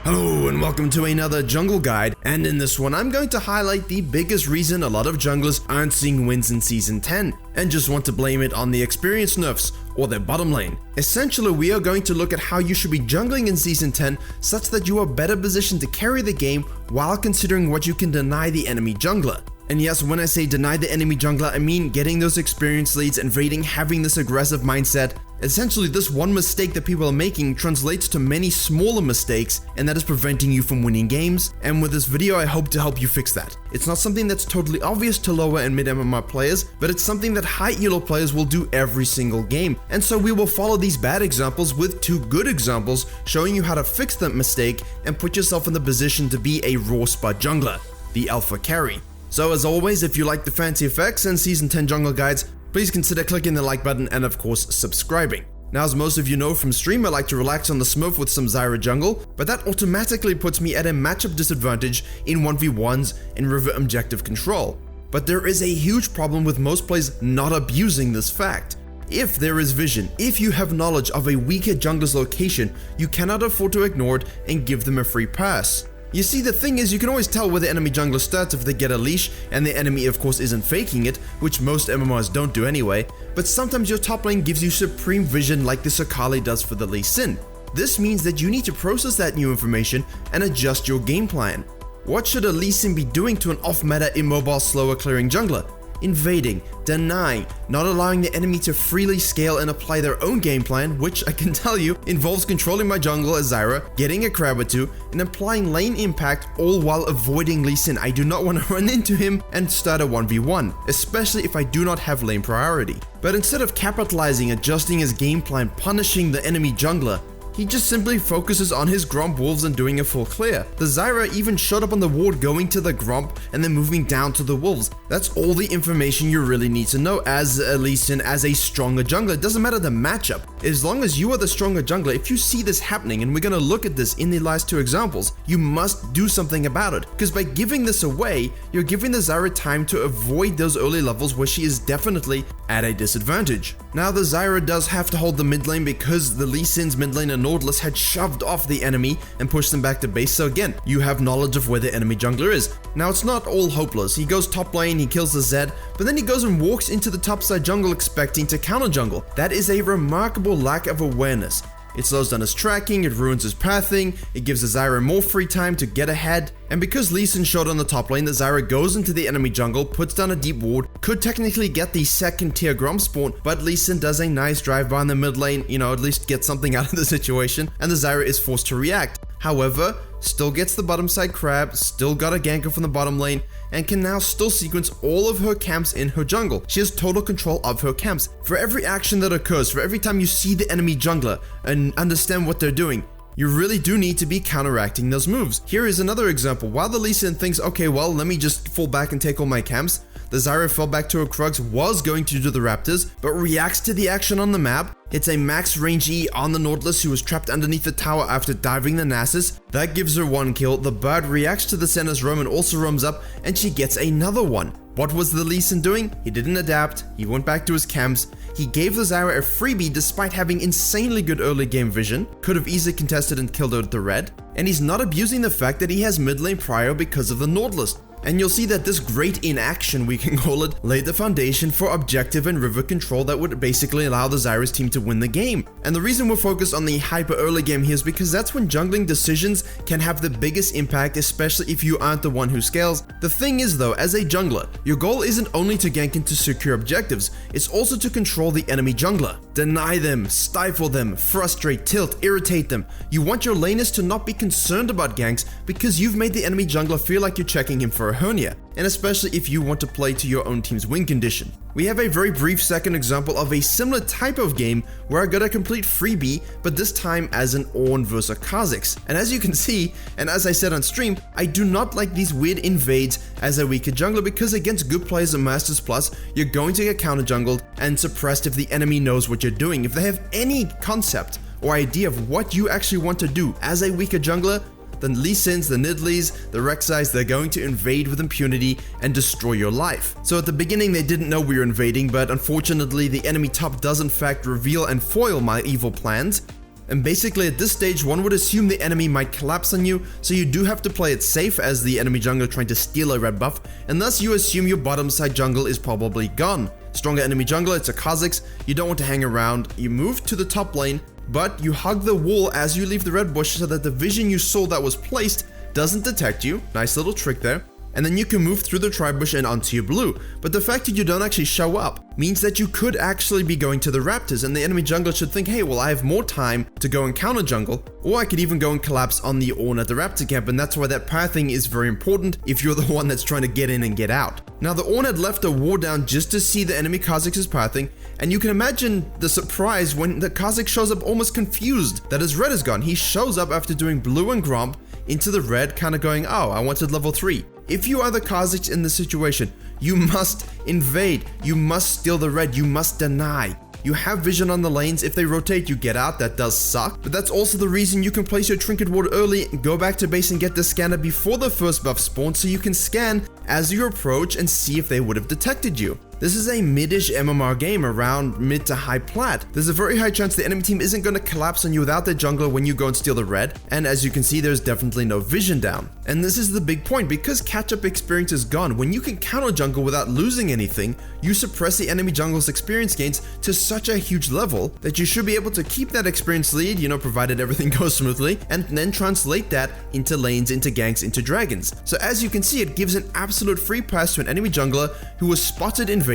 Hello and welcome to another jungle guide, and in this one I'm going to highlight the biggest reason a lot of junglers aren't seeing wins in Season 10 and just want to blame it on the experience nerfs or their bottom lane. Essentially, we are going to look at how you should be jungling in Season 10 such that you are better positioned to carry the game while considering what you can deny the enemy jungler. And yes, when I say deny the enemy jungler, I mean getting those experience leads, invading, having this aggressive mindset. Essentially, this one mistake that people are making translates to many smaller mistakes, and that is preventing you from winning games. And with this video, I hope to help you fix that. It's not something that's totally obvious to lower and mid MMR players, but it's something that high elo players will do every single game. And so we will follow these bad examples with two good examples, showing you how to fix that mistake and put yourself in the position to be a raw spot jungler, the alpha carry. So as always, if you like the fancy effects and Season 10 jungle guides, please consider clicking the like button and of course subscribing. Now, as most of you know from stream, I like to relax on the smurf with some Zyra jungle, but that automatically puts me at a matchup disadvantage in 1v1s and river objective control. But there is a huge problem with most players not abusing this fact. If there is vision, if you have knowledge of a weaker jungler's location, you cannot afford to ignore it and give them a free pass. You see, the thing is, you can always tell where the enemy jungler starts if they get a leash and the enemy of course isn't faking it, which most MMRs don't do anyway, but sometimes your top lane gives you supreme vision like the Akali does for the Lee Sin. This means that you need to process that new information and adjust your game plan. What should a Lee Sin be doing to an off-meta, immobile, slower clearing jungler? Invading, denying, not allowing the enemy to freely scale and apply their own game plan, which I can tell you involves controlling my jungle as Zyra, getting a crab or two, and applying lane impact, all while avoiding Lee Sin. I do not want to run into him and start a 1v1, especially if I do not have lane priority. But instead of capitalizing, adjusting his game plan, punishing the enemy jungler, he just simply focuses on his Gromp wolves and doing a full clear. The Zyra even showed up on the ward going to the Gromp and then moving down to the wolves. That's all the information you really need to know as a Lee Sin, as a stronger jungler. It doesn't matter the matchup. As long as you are the stronger jungler, if you see this happening, and we're going to look at this in the last two examples, you must do something about it. Because by giving this away, you're giving the Zyra time to avoid those early levels where she is definitely at a disadvantage. Now, the Zyra does have to hold the mid lane because the Lee Sin's mid lane and Nautilus had shoved off the enemy and pushed them back to base, so again, you have knowledge of where the enemy jungler is. Now, it's not all hopeless. He goes top lane, he kills the Zed, but then he goes and walks into the top side jungle expecting to counter jungle. That is a remarkable lack of awareness. It slows down his tracking, it ruins his pathing, it gives the Zyra more free time to get ahead, and because Lee Sin showed on the top lane, the Zyra goes into the enemy jungle, puts down a deep ward, could technically get the second tier Gromp spawn, but Lee Sin does a nice drive by in the mid lane, at least get something out of the situation, and the Zyra is forced to react. However, still gets the bottom side crab, still got a ganker from the bottom lane, and can now still sequence all of her camps in her jungle. She has total control of her camps. For every action that occurs, for every time you see the enemy jungler and understand what they're doing, you really do need to be counteracting those moves. Here is another example. While the Lee Sin thinks, okay, well, let me just fall back and take all my camps, the Zyra fell back to her Krugs, was going to do the Raptors, but reacts to the action on the map. It's a max range E on the Nautilus who was trapped underneath the tower after diving the Nasus. That gives her one kill. The bird reacts to the Senna's roam and also roams up, and she gets another one. What was the Lee Sin doing? He didn't adapt, he went back to his camps, he gave the Zyra a freebie despite having insanely good early game vision, could have easily contested and killed her with the red, and he's not abusing the fact that he has mid lane prior because of the Nautilus. And you'll see that this great inaction, we can call it, laid the foundation for objective and river control that would basically allow the Zyra's team to win the game. And the reason we're focused on the hyper early game here is because that's when jungling decisions can have the biggest impact, especially if you aren't the one who scales. The thing is though, as a jungler, your goal isn't only to gank and to secure objectives, it's also to control the enemy jungler. Deny them, stifle them, frustrate, tilt, irritate them. You want your laners to not be concerned about ganks because you've made the enemy jungler feel like you're checking him for a hernia, and especially if you want to play to your own team's win condition. We have a very brief second example of a similar type of game where I got a complete freebie, but this time as an Ornn versus Kha'Zix. And as you can see, and as I said on stream, I do not like these weird invades as a weaker jungler because against good players in Masters Plus, you're going to get counter jungled and suppressed if the enemy knows what you're doing. If they have any concept or idea of what you actually want to do as a weaker jungler, the Lee Sins, the Nidalees, the rek'sais, they're going to invade with impunity and destroy your life. So at the beginning they didn't know we were invading, but unfortunately the enemy top does in fact reveal and foil my evil plans. And basically at this stage, one would assume the enemy might collapse on you, so you do have to play it safe as the enemy jungler trying to steal a red buff, and thus you assume your bottom side jungle is probably gone. Stronger enemy jungler, it's a Kha'Zix, you don't want to hang around, you move to the top lane, but you hug the wall as you leave the red bush so that the vision you saw that was placed doesn't detect you. Nice little trick there. And then you can move through the tri bush and onto your blue. But the fact that you don't actually show up means that you could actually be going to the raptors, and the enemy jungler should think, hey, well, I have more time to go and counter jungle, or I could even go and collapse on the Ornn at the raptor camp, and that's why that pathing is very important if you're the one that's trying to get in and get out. Now, the Ornn had left a ward down just to see the enemy Kha'Zix's pathing, and you can imagine the surprise when the Kha'Zix shows up almost confused that his red is gone. He shows up after doing blue and gromp into the red, kind of going, oh, I wanted level 3. If you are the Kha'Zix in this situation, you must invade, you must steal the red, you must deny. You have vision on the lanes, if they rotate you get out, that does suck, but that's also the reason you can place your trinket ward early, go back to base and get the scanner before the first buff spawns so you can scan as you approach and see if they would have detected you. This is a mid-ish MMR game around mid to high plat. There's a very high chance the enemy team isn't going to collapse on you without their jungler when you go and steal the red, and as you can see, there's definitely no vision down. And this is the big point, because catch-up experience is gone. When you can counter jungle without losing anything, you suppress the enemy jungle's experience gains to such a huge level that you should be able to keep that experience lead, provided everything goes smoothly, and then translate that into lanes, into ganks, into dragons. So as you can see, it gives an absolute free pass to an enemy jungler who was spotted invading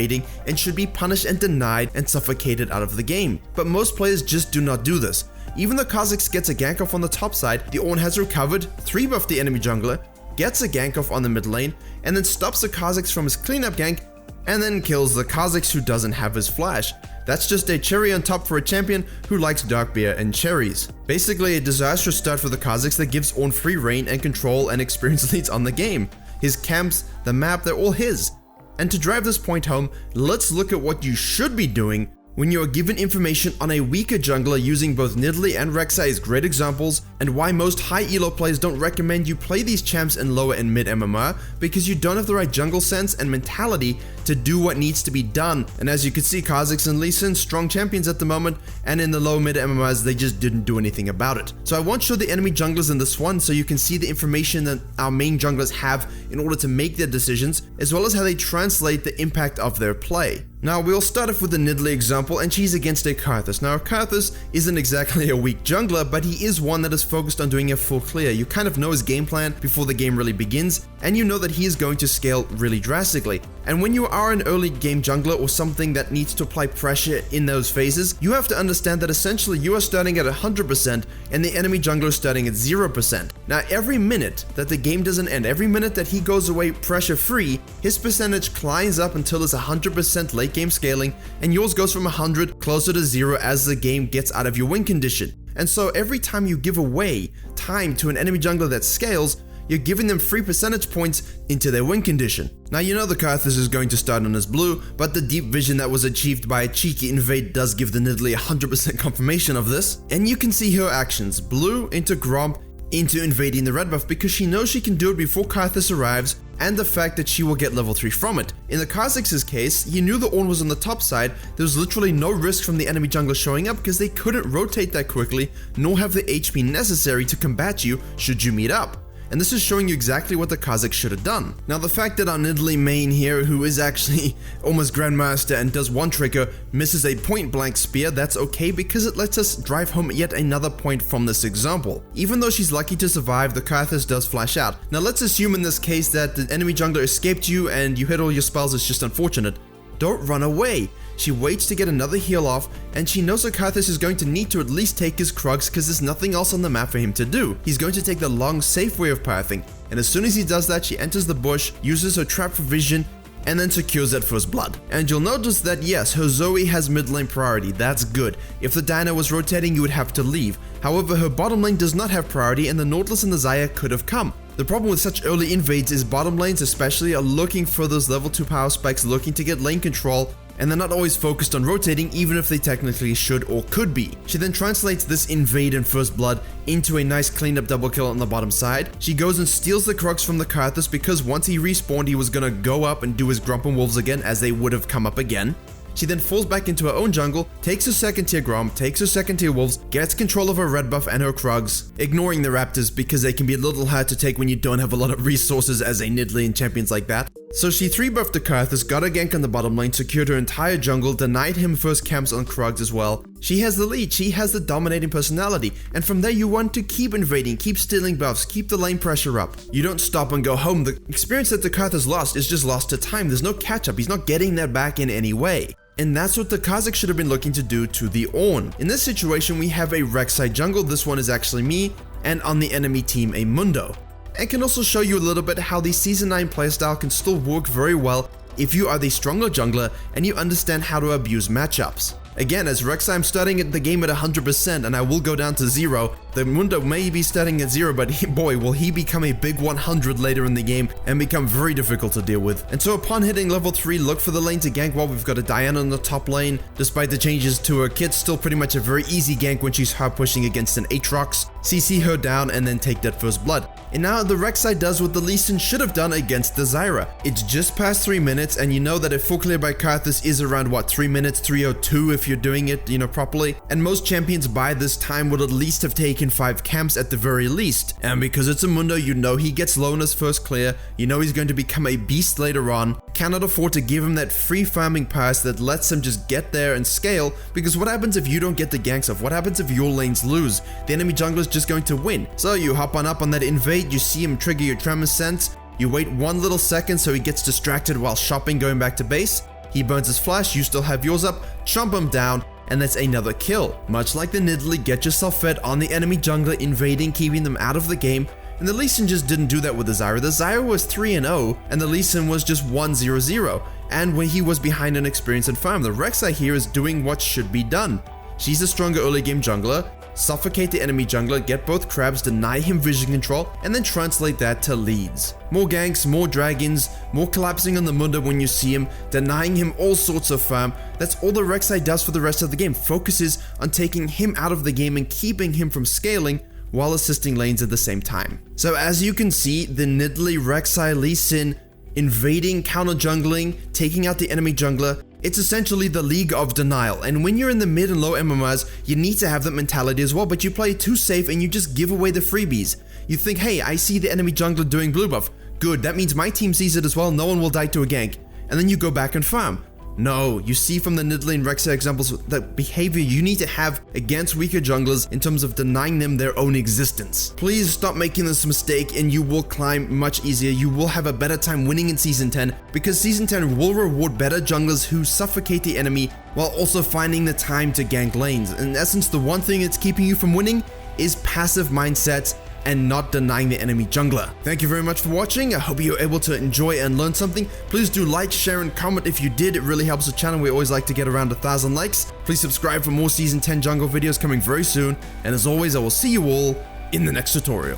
and should be punished and denied and suffocated out of the game. But most players just do not do this. Even though Kha'Zix gets a gank off on the top side, the Ornn has recovered, 3-buffed the enemy jungler, gets a gank off on the mid lane, and then stops the Kha'Zix from his cleanup gank, and then kills the Kha'Zix who doesn't have his flash. That's just a cherry on top for a champion who likes dark beer and cherries. Basically a disastrous start for the Kha'Zix that gives Ornn free reign and control and experience leads on the game. His camps, the map, they're all his. And to drive this point home, let's look at what you should be doing when you are given information on a weaker jungler, using both Nidalee and rek'sai as great examples, and why most high elo players don't recommend you play these champs in lower and mid MMR, because you don't have the right jungle sense and mentality to do what needs to be done. And as you can see, Kha'Zix and Lee Sin, strong champions at the moment, and in the low mid MMRs they just didn't do anything about it. So I won't show the enemy junglers in this one so you can see the information that our main junglers have in order to make their decisions, as well as how they translate the impact of their play. Now we'll start off with the Nidalee example, and she's against a Kha'Zix. Now Kha'Zix isn't exactly a weak jungler, but he is one that is focused on doing a full clear. You kind of know his game plan before the game really begins, and you know that he is going to scale really drastically. And when you are an early game jungler or something that needs to apply pressure in those phases, you have to understand that essentially you are starting at 100% and the enemy jungler is starting at 0%. Now every minute that the game doesn't end, every minute that he goes away pressure free, his percentage climbs up until it's 100% late game scaling, and yours goes from 100 closer to 0 as the game gets out of your win condition. And so every time you give away time to an enemy jungler that scales, you're giving them free percentage points into their win condition. Now you know the Kha'Zix is going to start on his blue, but the deep vision that was achieved by a cheeky invade does give the Nidalee 100% confirmation of this. And you can see her actions, blue into gromp, into invading the red buff, because she knows she can do it before Kha'Zix arrives, and the fact that she will get level 3 from it. In the Kha'Zix's case, he knew the Ornn was on the top side. There was literally no risk from the enemy jungler showing up because they couldn't rotate that quickly, nor have the HP necessary to combat you should you meet up. And this is showing you exactly what the Kha'Zix should have done. Now the fact that our Nidalee main here, who is actually almost Grandmaster and does one trigger, misses a point blank spear, that's okay because it lets us drive home yet another point from this example. Even though she's lucky to survive, the Kha'Zix does flash out. Now let's assume in this case that the enemy jungler escaped you and you hit all your spells, it's just unfortunate. Don't run away. She waits to get another heal off, and she knows that Kha'Zix is going to need to at least take his Krugs because there's nothing else on the map for him to do. He's going to take the long, safe way of pathing, and as soon as he does that, she enters the bush, uses her trap for vision, and then secures that first blood. And you'll notice that yes, her Zoe has mid lane priority, that's good. If the Dino was rotating, you would have to leave. However, her bottom lane does not have priority, and the Nautilus and the Zyra could have come. The problem with such early invades is bottom lanes especially are looking for those level 2 power spikes, looking to get lane control, and they're not always focused on rotating even if they technically should or could be. She then translates this invade and first blood into a nice cleaned up double kill on the bottom side. She goes and steals the Krugs from the Kha'Zix because once he respawned he was gonna go up and do his Grump and Wolves again as they would have come up again. She then falls back into her own jungle, takes her second tier Grom, takes her second tier Wolves, gets control of her red buff and her Krugs, ignoring the Raptors because they can be a little hard to take when you don't have a lot of resources as a Nidalee and champions like that. So she 3-buffed the Kha'Zix, got a gank on the bottom lane, secured her entire jungle, denied him first camps on Krugs as well. She has the lead, she has the dominating personality, and from there you want to keep invading, keep stealing buffs, keep the lane pressure up. You don't stop and go home. The experience that the Kha'Zix lost is just lost to time. There's no catch up, he's not getting that back in any way. And that's what the Kha'Zix should have been looking to do to the Ornn. In this situation, we have a rek'sai jungle, this one is actually me, and on the enemy team a Mundo. And can also show you a little bit how the Season 9 playstyle can still work very well if you are the stronger jungler and you understand how to abuse matchups. Again, as rek'sai, I'm starting at the game at 100% and I will go down to 0. The Mundo may be starting at 0, but boy, will he become a big 100 later in the game and become very difficult to deal with. And so upon hitting level 3, look for the lane to gank. Well, we've got a Diana in the top lane. Despite the changes to her kit, still pretty much a very easy gank when she's hard pushing against an Aatrox. CC her down and then take that first blood. And now the rek'sai does what the Lee Sin should have done against the Zyra. It's just past 3 minutes, and you know that a full clear by Kha'Zix is around what, 3 minutes, 3:02 if you're doing it, properly. And most champions by this time would at least have taken 5 camps at the very least. And because it's a Mundo, you know he gets low on his first clear, you know he's going to become a beast later on. Cannot afford to give him that free farming pass that lets him just get there and scale, because what happens if you don't get the ganks off? What happens if your lanes lose? The enemy jungler is just going to win. So you hop on up on that invade, you see him trigger your Tremor Sense, you wait 1 little second so he gets distracted while shopping going back to base, he burns his flash, you still have yours up, chomp him down, and that's another kill. Much like the Nidalee, get yourself fed on the enemy jungler, invading, keeping them out of the game. And the Lee Sin just didn't do that with the Zyra. The Zyra was 3-0 and the Lee Sin was just 1-0-0, and when he was behind an experience and farm. The rek'sai here is doing what should be done. She's a stronger early game jungler, suffocate the enemy jungler, get both crabs, deny him vision control, and then translate that to leads. More ganks, more dragons, more collapsing on the Mundo when you see him, denying him all sorts of farm. That's all the rek'sai does for the rest of the game, focuses on taking him out of the game and keeping him from scaling while assisting lanes at the same time. So as you can see, the Nidalee rek'sai Lee Sin invading, counter jungling, taking out the enemy jungler, it's essentially the League of Denial. And when you're in the mid and low MMRs, you need to have that mentality as well, but you play too safe and you just give away the freebies. You think, hey, I see the enemy jungler doing blue buff. Good, that means my team sees it as well, no one will die to a gank. And then you go back and farm. No, you see from the Nidalee and rek'sai examples the behavior you need to have against weaker junglers in terms of denying them their own existence. Please stop making this mistake and you will climb much easier. You will have a better time winning in Season 10 because Season 10 will reward better junglers who suffocate the enemy while also finding the time to gank lanes. In essence, the one thing that's keeping you from winning is passive mindsets and not denying the enemy jungler. Thank you very much for watching. I hope you were able to enjoy and learn something. Please do like, share, and comment if you did. It really helps the channel. We always like to get around 1,000 likes. Please subscribe for more Season 10 jungle videos coming very soon. And as always, I will see you all in the next tutorial.